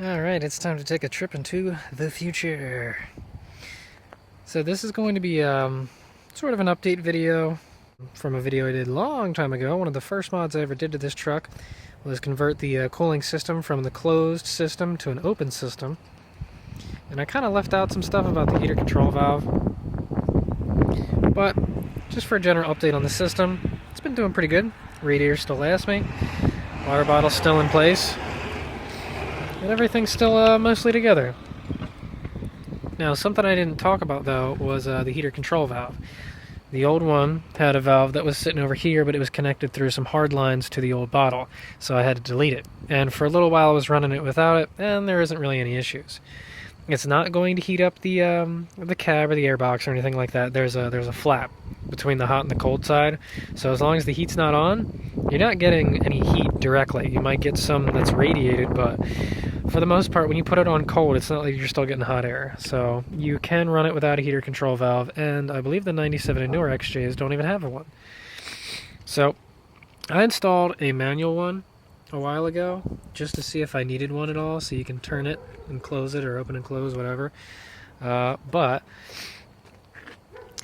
Alright, it's time to take a trip into the future. So this is going to be sort of an update video from a video I did a long time ago. One of the first mods I ever did to this truck was convert the cooling system from the closed system to an open system. And I kind of left out some stuff about the heater control valve. But just for a general update on the system, it's been doing pretty good. Radiator still lasts me. Water bottle's still in place. And everything's still mostly together. Now, something I didn't talk about, though, was the heater control valve. The old one had a valve that was sitting over here, but it was connected through some hard lines to the old bottle, so I had to delete it. And for a little while I was running it without it, and there isn't really any issues. It's not going to heat up the cab or the airbox or anything like that. There's a flap between the hot and the cold side, so as long as the heat's not on, you're not getting any heat directly. You might get some that's radiated, but for the most part, when you put it on cold, it's not like you're still getting hot air. So you can run it without a heater control valve, and I believe the 97 and newer XJs don't even have one. So I installed a manual one a while ago just to see if I needed one at all, so you can turn it and close it or open and close, whatever. But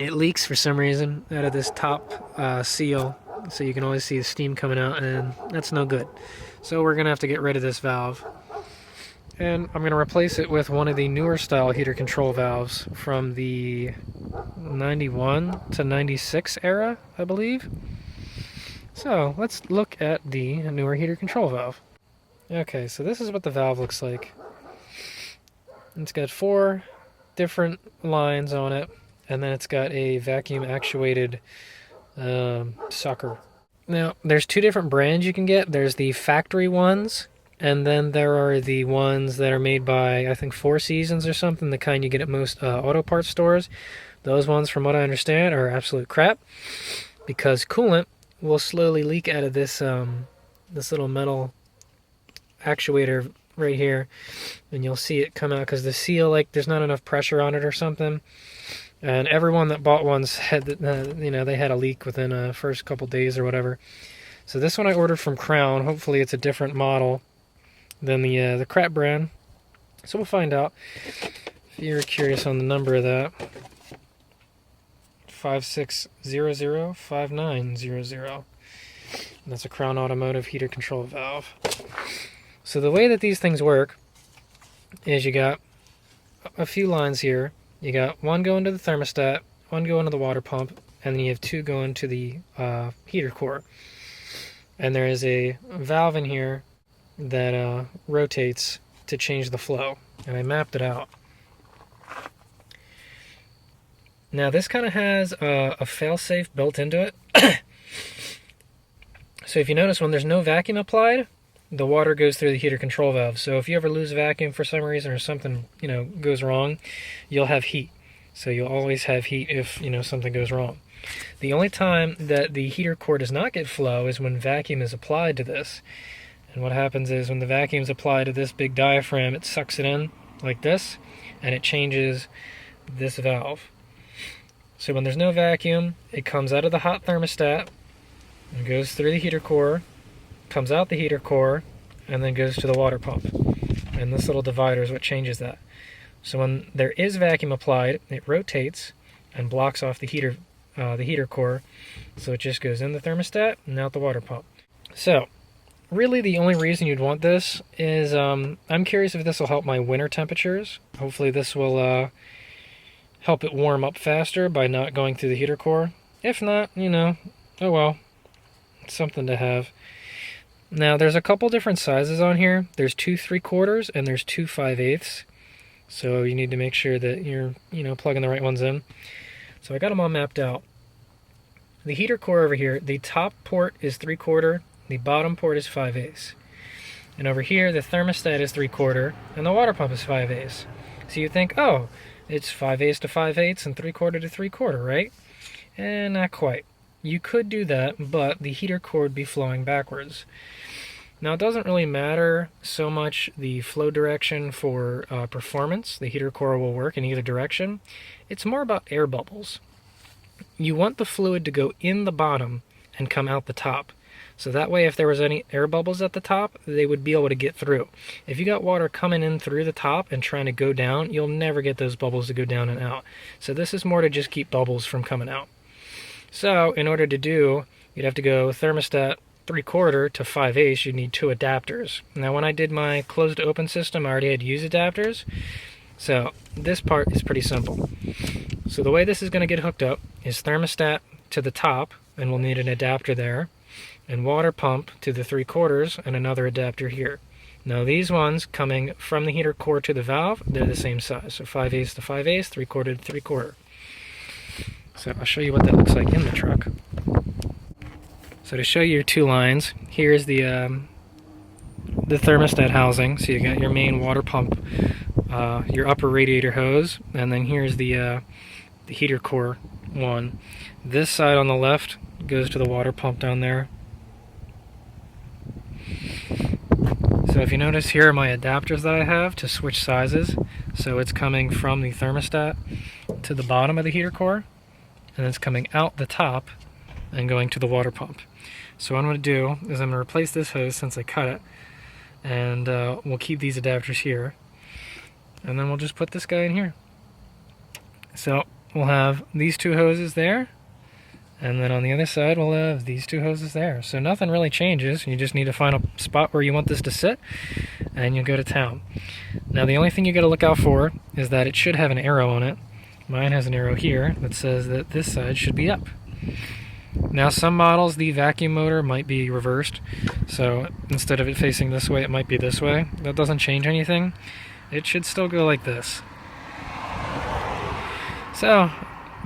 it leaks for some reason out of this top seal, so you can always see the steam coming out, and that's no good. So we're gonna have to get rid of this valve, and I'm gonna replace it with one of the newer style heater control valves from the 91 to 96 era, I believe. So let's look at the newer heater control valve. Okay, so this is what the valve looks like. It's got 4 different lines on it, and then it's got a vacuum actuated sucker. Now, there's 2 different brands you can get. There's the factory ones, and then there are the ones that are made by, I think, 4 Seasons or something, the kind you get at most auto parts stores. Those ones, from what I understand, are absolute crap, because coolant will slowly leak out of this this little metal actuator right here, and you'll see it come out because the seal, like, there's not enough pressure on it or something. And everyone that bought ones had, they had a leak within the first couple days or whatever. So this one I ordered from Crown. Hopefully it's a different model than the crap brand. So we'll find out. If you're curious on the number of that, 5600-5900. That's a Crown Automotive heater control valve. So the way that these things work is you got a few lines here. You got one going to the thermostat, one going to the water pump, and then you have 2 going to the heater core. And there is a valve in here that rotates to change the flow, and I mapped it out. Now this kind of has a failsafe built into it. So if you notice, when there's no vacuum applied, the water goes through the heater control valve. So if you ever lose vacuum for some reason, or something goes wrong, you'll have heat. So you'll always have heat if something goes wrong. The only time that the heater core does not get flow is when vacuum is applied to this. And what happens is, when the vacuum is applied to this big diaphragm, it sucks it in like this, and it changes this valve. So when there's no vacuum, it comes out of the hot thermostat and goes through the heater core, comes out the heater core, and then goes to the water pump. And this little divider is what changes that. So when there is vacuum applied, it rotates and blocks off the heater core, so it just goes in the thermostat and out the water pump. So really the only reason you'd want this is I'm curious if this will help my winter temperatures. Hopefully this will help it warm up faster by not going through the heater core. If not, oh well, it's something to have. Now there's a couple different sizes on here. There's 2 3/4 and there's 2 5/8. So you need to make sure that you're plugging the right ones in. So I got them all mapped out. The heater core over here, the top port is 3/4, the bottom port is 5/8. And over here the thermostat is 3/4 and the water pump is 5/8. So you think, oh, it's 5/8 to 5/8 and 3/4 to 3/4, right? And not quite. You could do that, but the heater core would be flowing backwards. Now it doesn't really matter so much the flow direction for performance. The heater core will work in either direction. It's more about air bubbles. You want the fluid to go in the bottom and come out the top. So that way, if there was any air bubbles at the top, they would be able to get through. If you got water coming in through the top and trying to go down, you'll never get those bubbles to go down and out. So this is more to just keep bubbles from coming out. So in order to do, you'd have to go thermostat 3/4 to 5/8. You need 2 adapters. Now when I did my closed open system, I already had used adapters. So this part is pretty simple. So the way this is going to get hooked up is thermostat to the top, and we'll need an adapter there, and water pump to the 3/4 and another adapter here. Now these ones coming from the heater core to the valve, they're the same size. So 5/8 to 5/8, 3/4 to 3/4. So I'll show you what that looks like in the truck. So to show you your 2 lines, here's the thermostat housing. So you got your main water pump, your upper radiator hose, and then here's the heater core one. This side on the left goes to the water pump down there. So if you notice, here are my adapters that I have to switch sizes. So it's coming from the thermostat to the bottom of the heater core, and it's coming out the top and going to the water pump. So what I'm going to do is I'm going to replace this hose since I cut it, and we'll keep these adapters here, and then we'll just put this guy in here. So we'll have these 2 hoses there, and then on the other side we'll have these 2 hoses there. So nothing really changes. You just need to find a spot where you want this to sit, and you'll go to town. Now the only thing you got to look out for is that it should have an arrow on it. Mine has an arrow here that says that this side should be up. Now some models, the vacuum motor might be reversed, so instead of it facing this way, it might be this way. That doesn't change anything. It should still go like this. So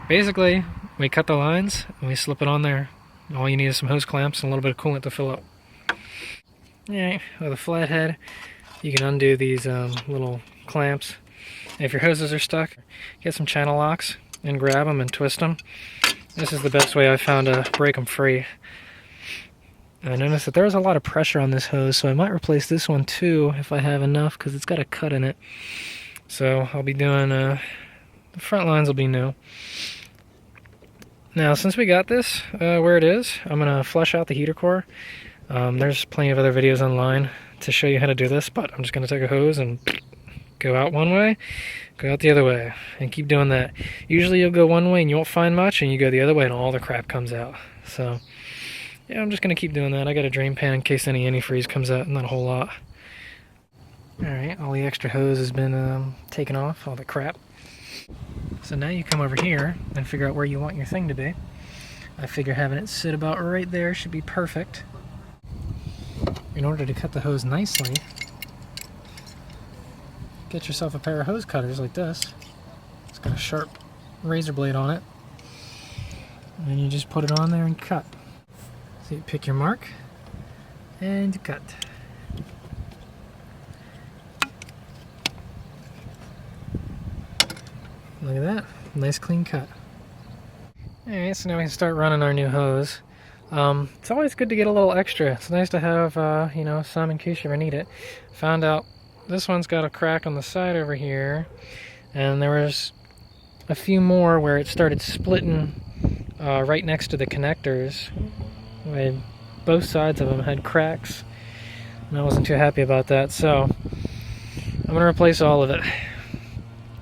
basically, we cut the lines and we slip it on there. All you need is some hose clamps and a little bit of coolant to fill up. Alright, with a flathead, you can undo these little clamps. If your hoses are stuck, get some channel locks and grab them and twist them. This is the best way I've found to break them free. I noticed that there was a lot of pressure on this hose, so I might replace this one too if I have enough, because it's got a cut in it. So I'll be doing, the front lines will be new. Now since we got this where it is, I'm going to flush out the heater core. There's plenty of other videos online to show you how to do this, but I'm just going to take a hose and go out one way, go out the other way, and keep doing that. Usually you'll go one way and you won't find much, and you go the other way and all the crap comes out. So yeah, I'm just going to keep doing that. I got a drain pan in case any antifreeze comes out, not a whole lot. Alright, all the extra hose has been taken off, all the crap. So now you come over here and figure out where you want your thing to be. I figure having it sit about right there should be perfect. In order to cut the hose nicely, get yourself a pair of hose cutters like this. It's got a sharp razor blade on it. And you just put it on there and cut. So you pick your mark and cut. Look at that. Nice clean cut. Alright, so now we can start running our new hose. It's always good to get a little extra. It's nice to have, you know, some in case you ever need it. Found out this one's got a crack on the side over here, and there was a few more where it started splitting right next to the connectors. Both sides of them had cracks, and I wasn't too happy about that, so I'm going to replace all of it.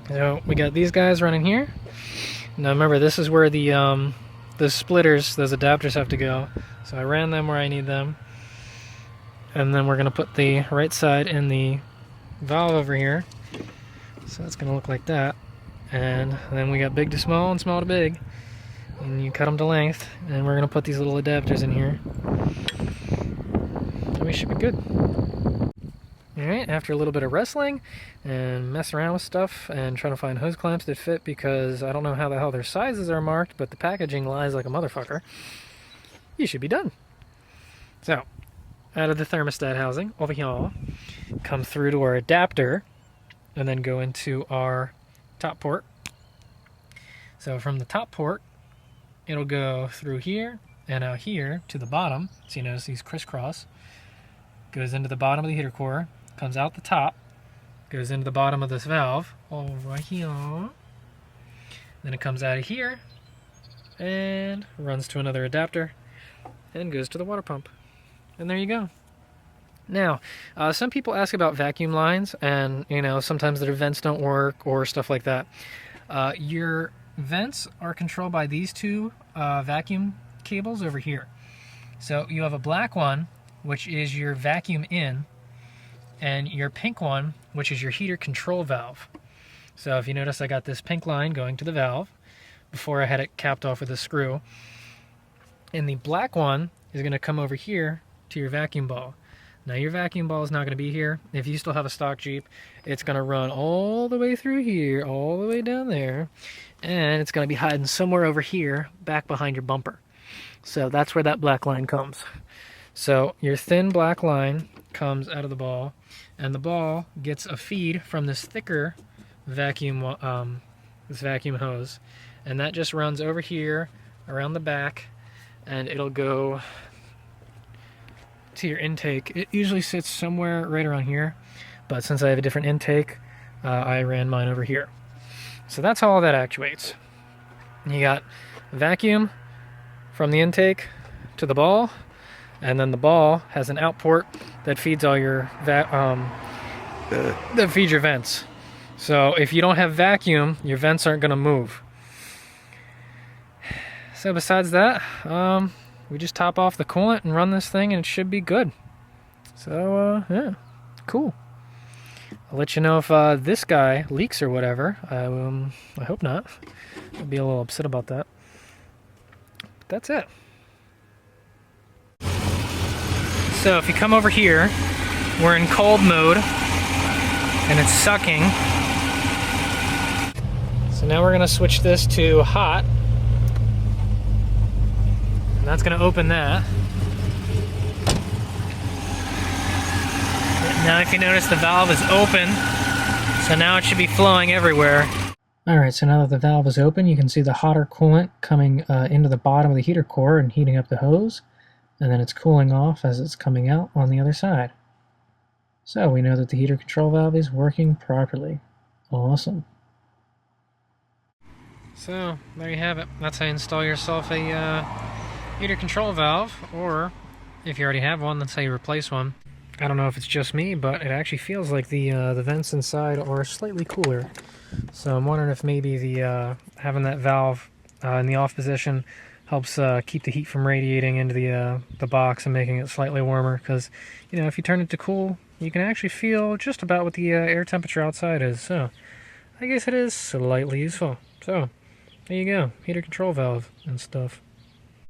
So we got these guys running here. Now remember, this is where the splitters, those adapters have to go. So I ran them where I need them. And then we're going to put the right side in the valve over here. So it's going to look like that. And then we got big to small and small to big. And you cut them to length. And we're going to put these little adapters in here. And we should be good. Alright, after a little bit of wrestling and messing around with stuff and trying to find hose clamps that fit, because I don't know how the hell their sizes are marked, but the packaging lies like a motherfucker, you should be done. So, out of the thermostat housing over here, come through to our adapter, and then go into our top port. So from the top port, it'll go through here and out here to the bottom. So you notice these crisscross. Goes into the bottom of the heater core, comes out the top, goes into the bottom of this valve, over here. Then it comes out of here, and runs to another adapter, and goes to the water pump. And there you go. Now, some people ask about vacuum lines, and sometimes their vents don't work or stuff like that. Your vents are controlled by these two vacuum cables over here. So you have a black one, which is your vacuum in, and your pink one, which is your heater control valve. So if you notice, I got this pink line going to the valve before I had it capped off with a screw. And the black one is going to come over here to your vacuum ball. Now your vacuum ball is not going to be here. If you still have a stock Jeep, it's going to run all the way through here, all the way down there, and it's going to be hiding somewhere over here, back behind your bumper. So that's where that black line comes. So your thin black line comes out of the ball, and the ball gets a feed from this thicker vacuum hose, and that just runs over here around the back, and it'll go to your intake. It usually sits somewhere right around here, but since I have a different intake, I ran mine over here. So that's how all that actuates. You got vacuum from the intake to the ball, and then the ball has an output that feeds all your that feeds your vents. So if you don't have vacuum, your vents aren't going to move. So besides that, we just top off the coolant and run this thing, and it should be good. So yeah, cool. I'll let you know if this guy leaks or whatever. I hope not. I'll be a little upset about that. But that's it. So if you come over here, we're in cold mode, and it's sucking. So now we're going to switch this to hot. And that's going to open that. Now if you notice, the valve is open, so now it should be flowing everywhere. Alright, so now that the valve is open, you can see the hotter coolant coming into the bottom of the heater core and heating up the hose, and then it's cooling off as it's coming out on the other side. So we know that the heater control valve is working properly. Awesome. So there you have it. That's how you install yourself a heater control valve, or if you already have one, that's how you replace one. I don't know if it's just me, but it actually feels like the vents inside are slightly cooler. So I'm wondering if maybe the having that valve in the off position helps keep the heat from radiating into the box and making it slightly warmer. Because if you turn it to cool, you can actually feel just about what the air temperature outside is. So I guess it is slightly useful. So there you go, heater control valve and stuff.